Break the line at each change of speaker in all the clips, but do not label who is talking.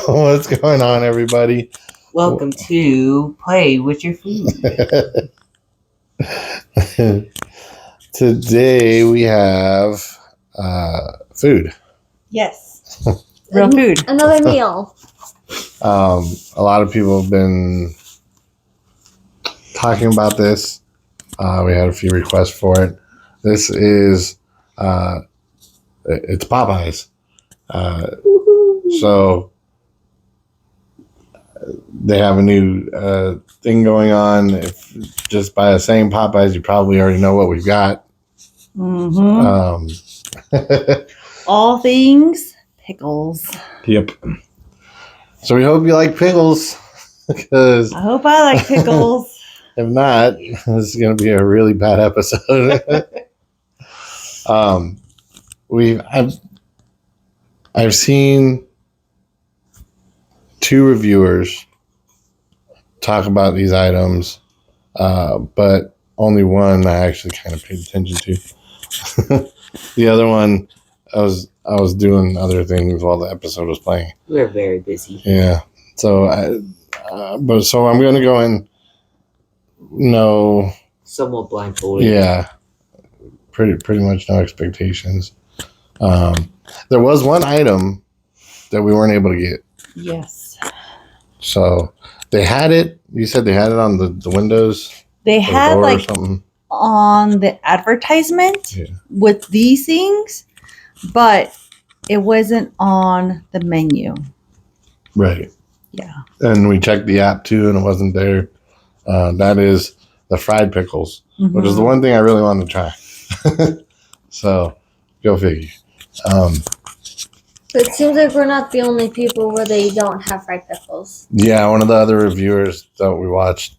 What's going on, everybody?
Welcome to Play with Your Food.
Today we have food.
Yes. Real food.
Another meal.
A lot of people have been talking about this. We had a few requests for it. This is it's Popeyes. So they have a new thing going on. If just by saying Popeyes, you probably already know what we've got.
Mm-hmm. All things pickles.
Yep. So we hope you like pickles, because
I hope I like pickles.
if not, this is going to be a really bad episode. I've seen two reviewers talk about these items, but only one I actually kind of paid attention to. The other one, I was doing other things while the episode was playing.
We're very busy.
Yeah. So I'm going to go in. No.
Somewhat blindfolded.
Yeah. Pretty much no expectations. There was one item that we weren't able to get.
Yes.
So they had it. You said they had it on the windows.
They had
or
like
something.
On the advertisement with these things, but it wasn't on the menu.
Right.
Yeah.
And we checked the app too, and it wasn't there. That is the fried pickles, which is the one thing I really wanted to try. So, go figure.
It seems like we're not the only people where they don't have fried pickles.
Yeah, one of the other reviewers that we watched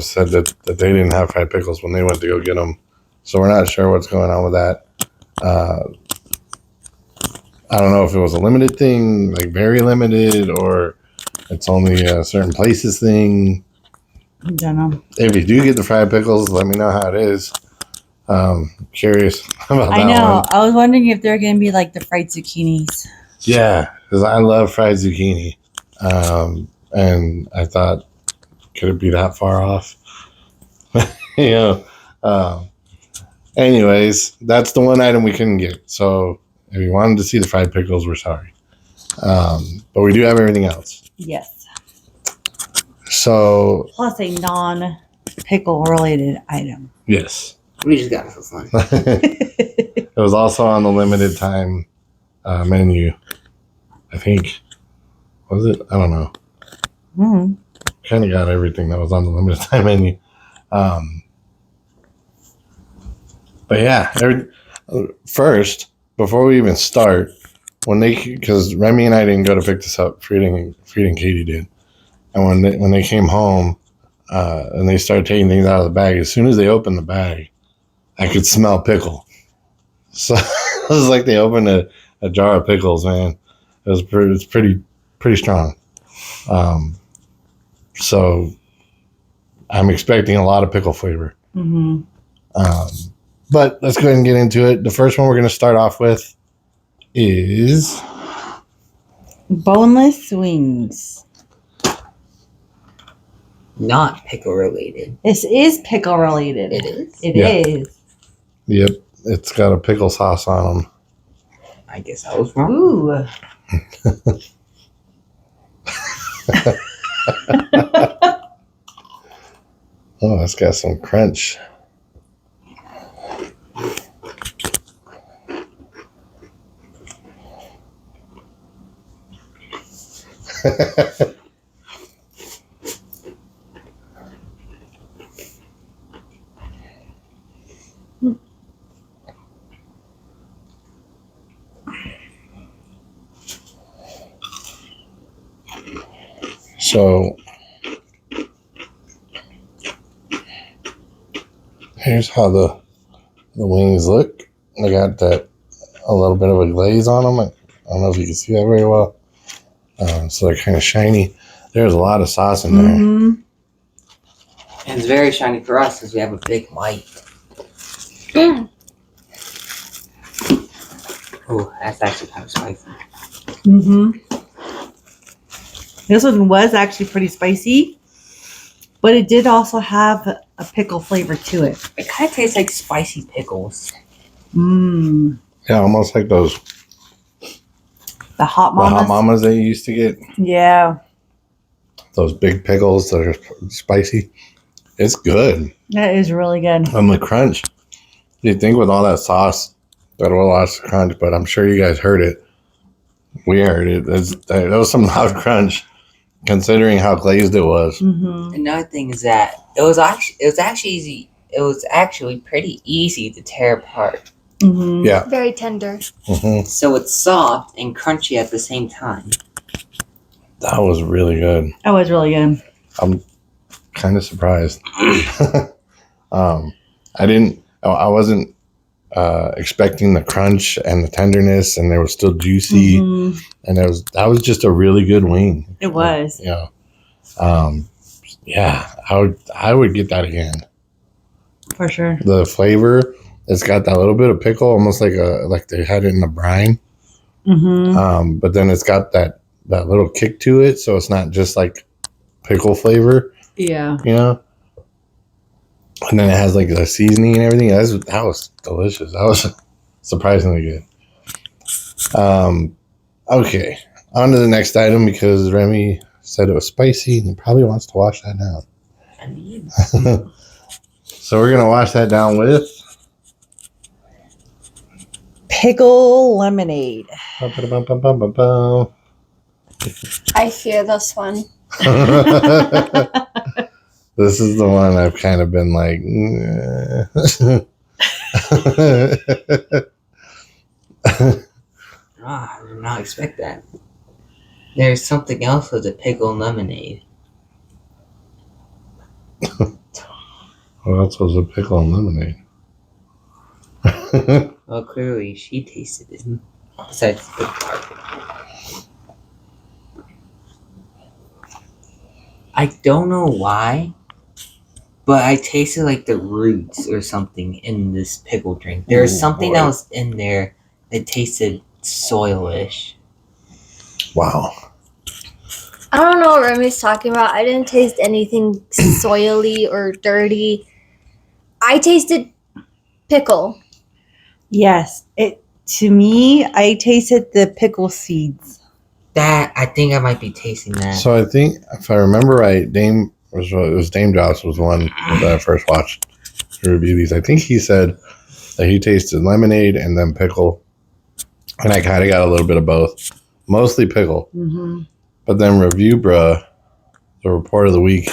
said that they didn't have fried pickles when they went to go get them. So we're not sure what's going on with that. I don't know if it was a limited thing, like very limited, or it's only a certain places thing.
I don't know.
If you do get the fried pickles, let me know how it is. Curious about that.
I know.
one.
I was wondering if they're going to be like the fried zucchinis.
Yeah, because I love fried zucchini. And I thought, could it be that far off? Anyways, that's the one item we couldn't get. So if you wanted to see the fried pickles, we're sorry. But we do have everything else.
Yes.
So.
Plus a non-pickle related item.
Yes.
We just got it for fun.
It was also on the limited time menu. I think. Was it? I don't know.
Mm-hmm.
Kind of got everything that was on the limited time menu. But yeah, first, before we even start, because Remy and I didn't go to pick this up, Frida and Katie did. And when they came home and they started taking things out of the bag, as soon as they opened the bag, I could smell pickle. So it was like they opened a jar of pickles, man. It's pretty strong. So I'm expecting a lot of pickle flavor.
Mm-hmm.
But let's go ahead and get into it. The first one we're going to start off with is
boneless wings.
Not pickle related.
This is pickle related.
It is?
It is.
Yep. It's got a pickle sauce on them.
I guess I was wrong.
Ooh.
Oh, it's got some crunch. So here's how the wings look. They got a little bit of a glaze on them. I don't know if you can see that very well. So they're kind of shiny. There's a lot of sauce in there.
Mm-hmm.
And it's very shiny for us because we have a big light. Oh, that's actually kind of spicy.
Mm-hmm. This one was actually pretty spicy, but it did also have a pickle flavor to it.
It kind of tastes like spicy pickles.
Mmm.
Yeah, almost like those
The hot
the
mamas.
hot mamas that you used to get.
Yeah,
Those big pickles that are spicy. It's good.
that is really good.
And the crunch. You'd think with all that sauce that will lost the crunch, but I'm sure you guys heard it. We heard it. That was some loud crunch, considering how glazed it was.
Mm-hmm.
Another thing is that it was actually easy. It was actually pretty easy to tear apart.
Mm-hmm.
Yeah.
Very tender.
Hmm.
So it's soft and crunchy at the same time.
That was really good.
That was really good.
I'm kind of surprised. I wasn't expecting the crunch and the tenderness, and they were still juicy,
Mhm.
and that was just a really good wing.
It was.
Yeah. Yeah, I would get that again.
For sure.
The flavor, it's got that little bit of pickle, almost like they had it in a brine.
Mm-hmm.
But then it's got that little kick to it, so it's not just like pickle flavor,
Yeah.
you know. And then it has like the seasoning and everything. That was delicious. That was surprisingly good. Okay, on to the next item because Remy said it was spicy and he probably wants to wash that down.
I mean,
So we're gonna wash that down with
Pickle lemonade.
Ba-ba-da-bum-bum-bum-bum.
I fear this one.
This is the one I've kind of been like.
I did not expect that. There's something else with the pickle lemonade.
Well, that's was a pickle and lemonade.
Well, clearly she tasted it. Besides the big part. I don't know why, but I tasted like the roots or something in this pickle drink. There was
Ooh,
something
boy.
else in there that tasted soilish.
Wow.
I don't know what Remy's talking about. I didn't taste anything soily or dirty. I tasted pickle.
Yes. To me, I tasted the pickle seeds.
That I think I might be tasting that.
So I think if I remember right, it was Dame Joss was the one that I first watched to review these. I think he said that he tasted lemonade and then pickle, and I kind of got a little bit of both, mostly pickle.
Mm-hmm.
But then Review Bruh, the report of the week,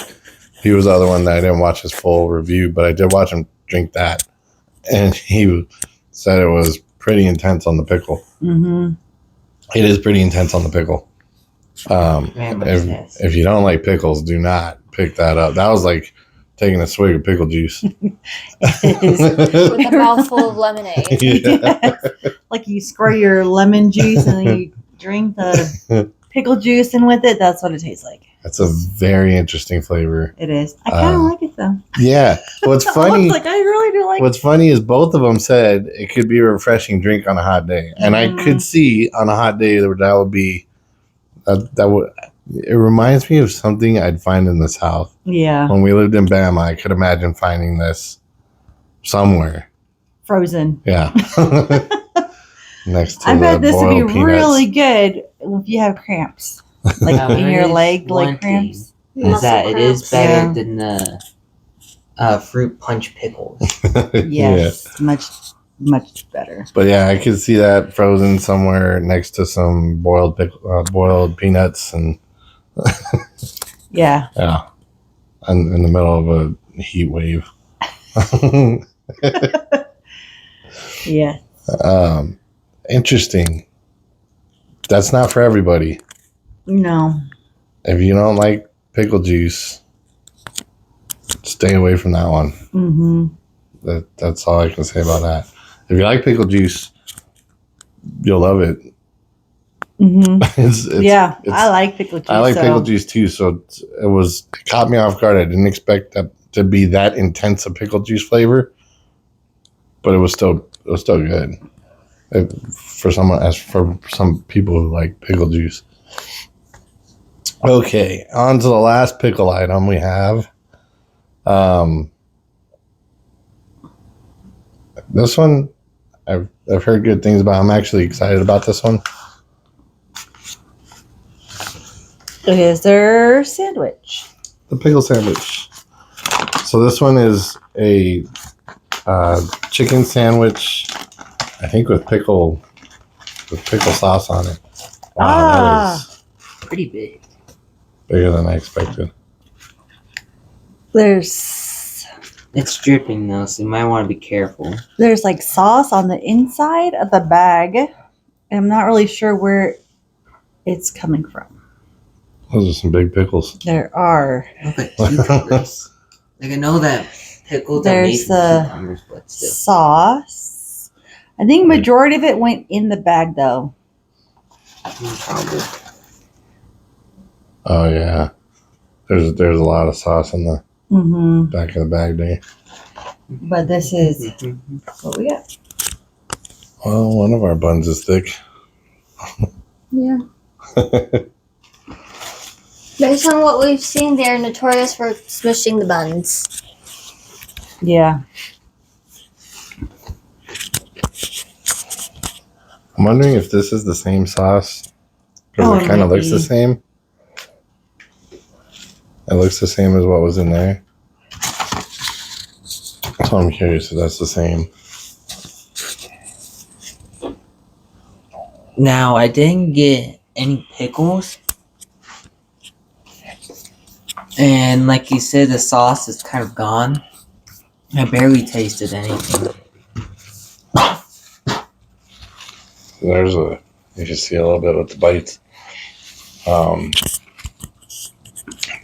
he was the other one that I didn't watch his full review, but I did watch him drink that, and he said it was pretty intense on the pickle.
Mm-hmm.
It is pretty intense on the pickle.
Yes.
If you don't like pickles, do not pick that up. That was like taking a swig of pickle juice.
It is.
With a mouthful of lemonade.
Yeah.
Yes. Like you squirt your lemon juice and then you drink the pickle juice and with it, that's what it tastes like.
That's a very interesting flavor.
It is. I kind of like it though.
Yeah. What's funny?
Like I really do like.
What's funny is both of them said it could be a refreshing drink on a hot day, and I could see on a hot day that would be that would. It reminds me of something I'd find in the South
Yeah.
when we lived in Bama. I could imagine finding this somewhere.
Frozen.
Yeah. Next to
I bet
the
this would be
boiled peanuts.
really good if you have cramps, like
Now,
in your
there is
leg,
one
like cramps.
Is that it is
cramps.
better
Yeah.
than the fruit punch pickles.
Yes, much better.
But yeah, I could see that frozen somewhere next to some boiled peanuts and
Yeah.
yeah, in the middle of a heat wave.
Yeah.
Interesting. That's not for everybody.
No.
If you don't like pickle juice, stay away from that one.
Mm-hmm.
That's all I can say about that. If you like pickle juice, you'll love it.
Mm-hmm.
It's-
I like pickle juice.
I like
so-
pickle juice too, so it caught me off guard. I didn't expect that to be that intense a pickle juice flavor, but it was still good. For some people who like pickle juice. Okay, on to the last pickle item we have. This one, I've heard good things about. I'm actually excited about this one.
It is their sandwich.
The pickle sandwich. So this one is a chicken sandwich, I think with pickle sauce on it. Wow, that is
Pretty big.
bigger than I expected.
It's dripping though, so you might want to be careful.
There's like sauce on the inside of the bag. And I'm not really sure where it's coming from.
Those are some big pickles.
There are.
Look at cucumbers. Like I know that pickles are made
There's
from
the
cucumbers, but still.
sauce. I think majority of it went in the bag though.
Probably.
Oh yeah, there's a lot of sauce in the
Mm-hmm.
back of the bag there.
But this is what we got.
Well, one of our buns is thick.
Yeah. Based on what we've seen, they're notorious for smushing the buns.
Yeah.
I'm wondering if this is the same sauce. Because
Oh,
it
it
kind of
might
looks the
be.
same. It looks the same as what was in there. So I'm curious if that's the same.
Now I didn't get any pickles. And like you said, the sauce is kind of gone. I barely tasted anything.
You can see a little bit with the bites.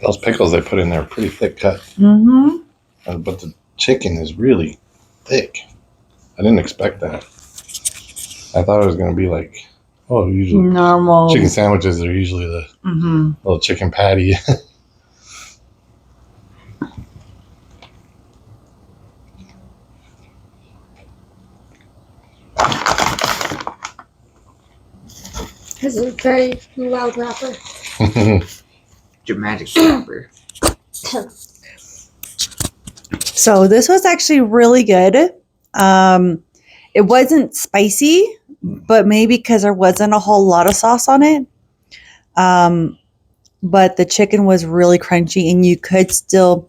Those pickles they put in there are pretty thick cut.
Mm-hmm.
But the chicken is really thick. I didn't expect that. I thought it was going to be like, usually
Normal.
chicken sandwiches are usually the
Mm-hmm.
little chicken patty.
This is a very loud rapper.
Dramatic rapper.
So this was actually really good. It wasn't spicy, but maybe because there wasn't a whole lot of sauce on it. But the chicken was really crunchy, and you could still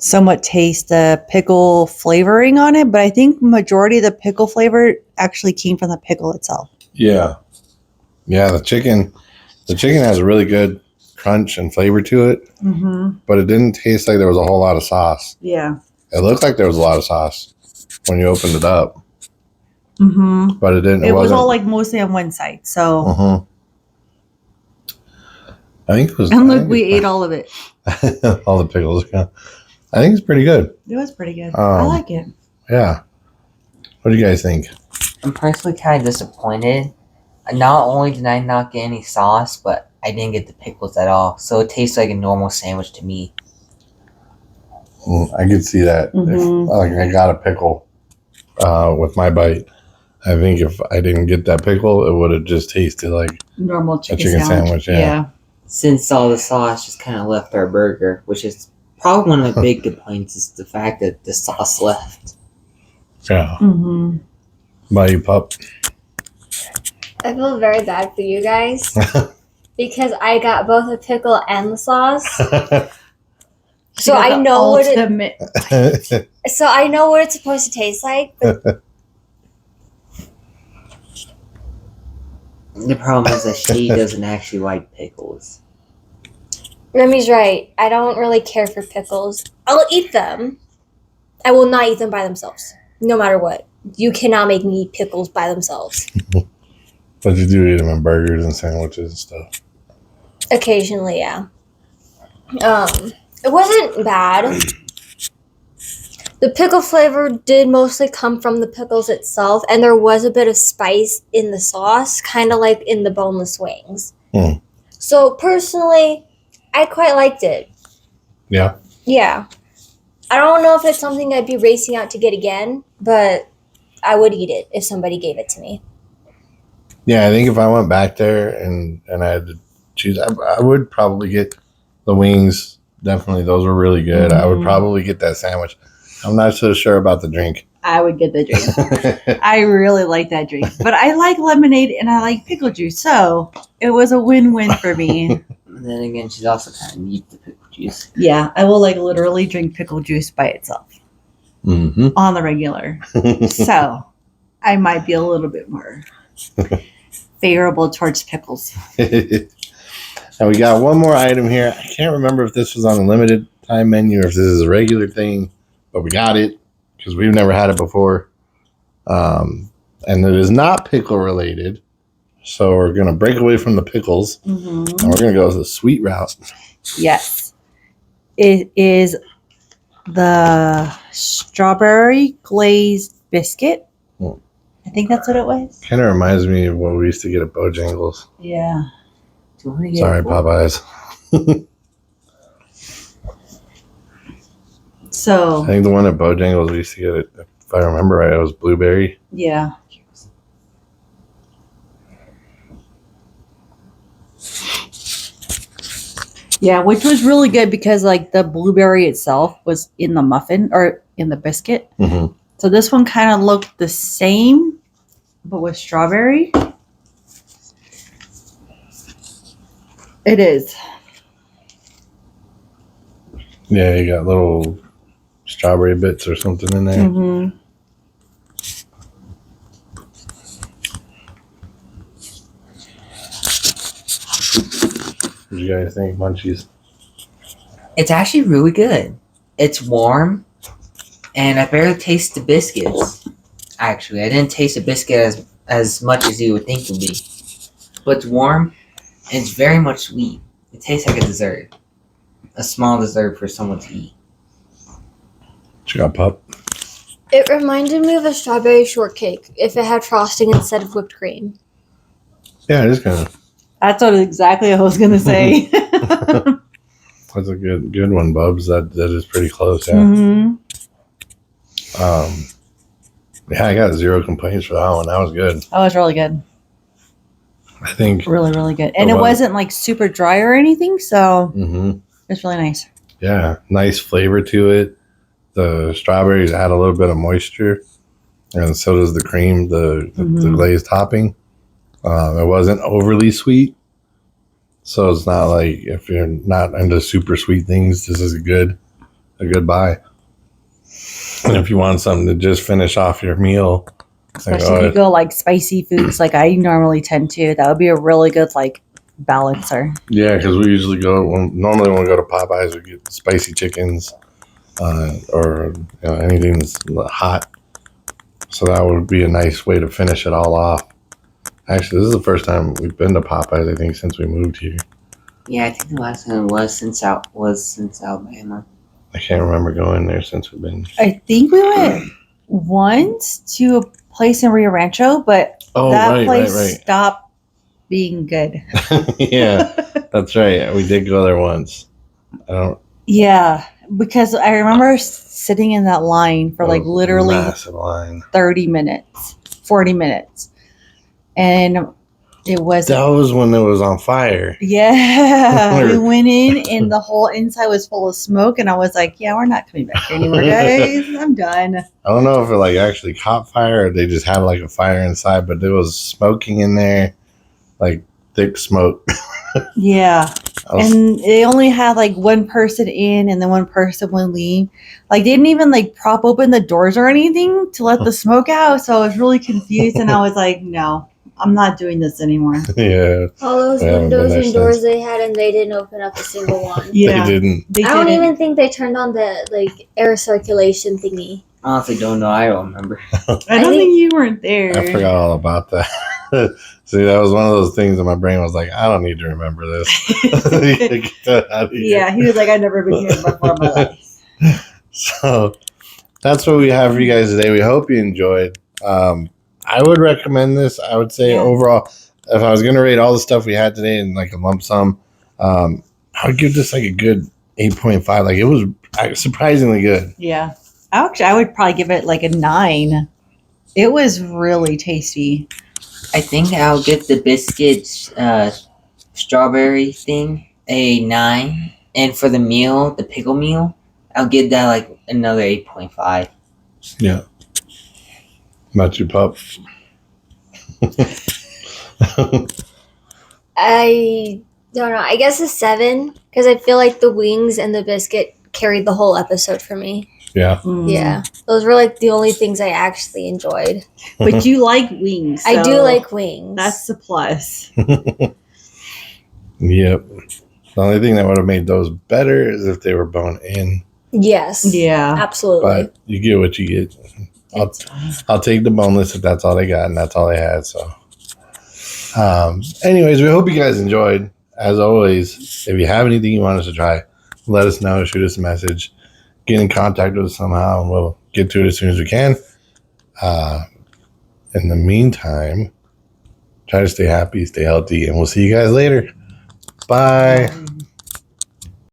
somewhat taste the pickle flavoring on it. But I think majority of the pickle flavor actually came from the pickle itself.
Yeah. The chicken has a really good crunch and flavor to it,
Mm-hmm.
but it didn't taste like there was a whole lot of sauce.
Yeah.
It looked like there was a lot of sauce when you opened it up,
Mm-hmm.
but it didn't.
It was
wasn't.
all like mostly on one side. So,
Uh-huh. I think it was.
and look, we ate all of it.
all the pickles. Yeah. I think it's pretty good.
It was pretty good. I like it.
Yeah. What do you guys think?
I'm personally kind of disappointed. Not only did I not get any sauce, but I didn't get the pickles at all. So it tastes like a normal sandwich to me.
I could see that.
Mhm.
If like I got a pickle with my bite, I think if I didn't get that pickle, it would have just tasted like
Normal
a
chicken,
chicken sandwich. Yeah.
Since all the sauce just kind of left our burger, which is probably one of my big complaints is the fact that the sauce left.
Yeah.
Mm-hmm.
By you, pup.
I feel very bad for you guys because I got both the pickle and the sauce. So I know what it's supposed to taste like. But
The problem is that she doesn't actually like pickles.
Remy's right. I don't really care for pickles. I'll eat them. I will not eat them by themselves, no matter what. You cannot make me eat pickles by themselves.
But you do eat them in burgers and sandwiches and stuff.
Occasionally, yeah. It wasn't bad. The pickle flavor did mostly come from the pickles itself, and there was a bit of spice in the sauce, kind of like in the boneless wings.
Mm.
So personally, I quite liked it.
Yeah.
Yeah. I don't know if it's something I'd be racing out to get again, but I would eat it if somebody gave it to me.
Yeah, I think if I went back there and I had to choose, I would probably get the wings. Definitely, those were really good. I would
Mhm.
probably get that sandwich. I'm not so sure about the drink.
I would get the drink. I really like that drink. But I like lemonade and I like pickle juice. So it was a win-win for me.
And then again, she's also kind of neat the pickle juice.
Yeah, I will like literally drink pickle juice by itself
Mm-hmm.
on the regular. So I might be a little bit more favorable towards pickles.
And we got one more item here. I can't remember if this was on a limited time menu or if this is a regular thing, but we got it because we've never had it before. And it is not pickle related. So we're going to break away from the pickles and we're going to go the sweet route.
Yes. It is the strawberry glazed biscuit. I think that's what it was.
Kind of reminds me of what we used to get at Bojangles.
Yeah.
Do you want to get
Sorry,
one?
Popeyes.
So
I think the one at Bojangles we used to get it, if I remember right, it was blueberry.
yeah. Yeah, which was really good because like the blueberry itself was in the muffin or in the biscuit.
Mm-hmm.
So this one kind of looked the same, but with strawberry. It is.
Yeah, you got little strawberry bits or something in there.
Mm-hmm.
What do you guys think, Munchies?
It's actually really good. It's warm, and I barely taste the biscuits. Actually, I didn't taste the biscuit as much as you would think it would be. But it's warm, and it's very much sweet. It tastes like a dessert. A small dessert for someone to eat.
What you got, Pup?
It reminded me of a strawberry shortcake if it had frosting instead of whipped cream.
Yeah, it is kind of.
That's what exactly I was gonna say.
That's a good one, Bubs. That is pretty close. Yeah.
Mm-hmm.
Yeah, I got 0 complaints for that one. That was good.
That was really good.
I think.
Really, really good. And
Oh,
it
wow.
wasn't like super dry or anything, so
Mm-hmm.
it's really nice.
Yeah, nice flavor to it. The strawberries add a little bit of moisture, and so does the cream, the
Mhm.
glazed topping. It wasn't overly sweet, so it's not like if you're not into super sweet things, this is a good buy. And if you want something to just finish off your meal, it's like,
Especially if you go like spicy foods like I normally tend to. That would be a really good like balancer.
yeah, because we usually normally when we go to Popeyes, we get spicy chickens or anything that's hot. So that would be a nice way to finish it all off. Actually, this is the first time we've been to Popeyes, I think, since we moved here.
Yeah, I think the last time it was since Alabama.
I can't remember going there since we've been.
I think we went once to a place in Rio Rancho, but
Oh,
that place
right.
stopped being good.
Yeah, that's right. We did go there once. I don't.
Yeah, because I remember sitting in that line for like
it was a
literally
massive line.
30 minutes, 40 minutes. And it was,
That was when it was on fire.
yeah, we went in and the whole inside was full of smoke. And I was like, yeah, we're not coming back here anymore, guys. I'm done.
I don't know if it like actually caught fire or they just had like a fire inside, but there was smoking in there, like thick smoke.
Yeah. And they only had like one person in and then one person would leave. Like they didn't even like prop open the doors or anything to let the smoke out. So I was really confused and I was like, no, I'm not doing this anymore.
Yeah,
All those
I haven't
windows
been there
and doors
since.
they had, and they didn't open up a single one.
Yeah.
they didn't.
They
I don't
didn't.
even think they turned on the like air circulation thingy.
Honestly, don't know. I don't remember.
I don't think you weren't there.
I forgot all about that. See, that was one of those things that my brain was like, I don't need to remember this. Get that out of here.
Yeah, he was like, I've never been here before in my life.
So that's what we have for you guys today. We hope you enjoyed. I would recommend this. I would say
Yeah.
overall, if I was going to rate all the stuff we had today in like a lump sum, I would give this like a good 8.5. Like it was surprisingly good.
Yeah. Actually, I would probably give it like a 9. It was really tasty.
I think I'll give the biscuits strawberry thing a 9. And for the meal, the pickle meal, I'll give that like another 8.5.
Yeah. Not you, pup.
I don't know. I guess a 7 because I feel like the wings and the biscuit carried the whole episode for me.
Yeah.
Yeah, those were like the only things I actually enjoyed.
But you like wings.
I do
so
like wings.
That's the plus.
Yep. The only thing that would have made those better is if they were bone in.
yes.
Yeah.
Absolutely.
But you get what you get. I'll take the boneless if that's all they got, and that's all they had. So, anyways, we hope you guys enjoyed. As always, if you have anything you want us to try, let us know. Shoot us a message. Get in contact with us somehow, and we'll get to it as soon as we can. In the meantime, try to stay happy, stay healthy, and we'll see you guys later. Bye.